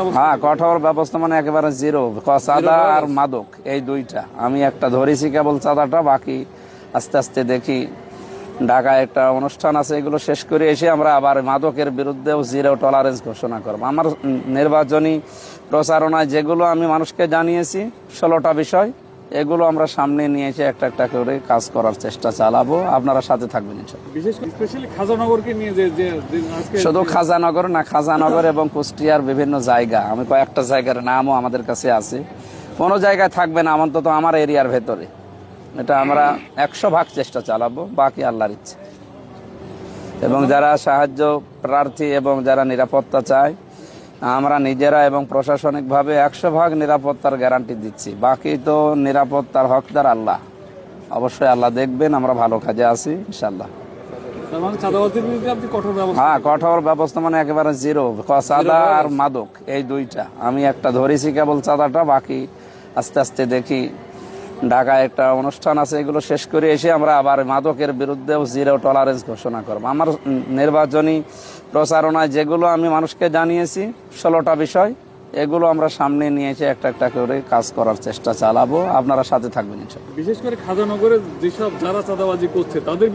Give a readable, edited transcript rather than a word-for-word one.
ব্যবস্থা? হ্যাঁ, কঠোর ব্যবস্থা মানে একেবারে জিরো। চাঁদা আর মাদক এই দুইটা। আমি একটা ধরেছি কেবল চাঁদাটা, বাকি আস্তে আস্তে দেখি। ঢাকায় একটা অনুষ্ঠান আছে, এগুলো শেষ করে এসে আমরা আবার মাদকের বিরুদ্ধেও জিরো টলারেন্স ঘোষণা করবো। আমার নির্বাচনী প্রচারণায় যেগুলো আমি মানুষকে জানিয়েছি 16টা বিষয়, এগুলো আমরা সামনে নিয়ে এসে একটা একটা করে কাজ করার চেষ্টা চালাবো। আপনারা সাথে থাকবেন ইনশাআল্লাহ। বিশেষ করে স্পেশালি খাজানগরকে নিয়ে যে যে আজকে শুধু খাজানগর না, খাজানগর এবং কুষ্টিয়ার বিভিন্ন জায়গা, আমি কয়েকটা জায়গার নামও আমাদের কাছে আছে। কোনো জায়গায় থাকবে না অন্তত আমার এরিয়ার ভেতরে। এটা আমরা 100% চেষ্টা চালাবো, বাকি আল্লাহর ইচ্ছে। এবং যারা সাহায্য প্রার্থী এবং যারা নিরাপত্তা চায়, আমরা নিজেরা এবং প্রশাসনিকভাবে 100% নিরাপত্তার গ্যারান্টি দিচ্ছি। বাকি তো নিরাপত্তার হকদার আল্লাহ। অবশ্যই আল্লাহ দেখবেন, আমরা ভালো কাজে আছি ইনশাআল্লাহ। তার মানে চাঁদাবাজির বিরুদ্ধে আপনি কঠোর ব্যবস্থা? হ্যাঁ, কঠোর ব্যবস্থা মানে একেবারে জিরো। চাঁদা আর মাদক এই দুইটা। আমি একটা ধরেছি কেবল চাঁদাটা, বাকি আস্তে আস্তে দেখি। ঢাকায় একটা অনুষ্ঠান আছে, এগুলো শেষ করে এসে আমরা আবার মাদকের বিরুদ্ধেও জিরো টলারেন্স ঘোষণা করবো। আমার নির্বাচনী প্রচারণায় যেগুলো আমি মানুষকে জানিয়েছি 16টা বিষয়, এগুলো আমরা সামনে নিয়ে এসে একটা একটা করে কাজ করার চেষ্টা চালাবো। আপনারা সাথে থাকবেন ইনশাআল্লাহ। বিশেষ করে খাজানগরের যেসব যারা চাঁদাবাজি করছে তাদের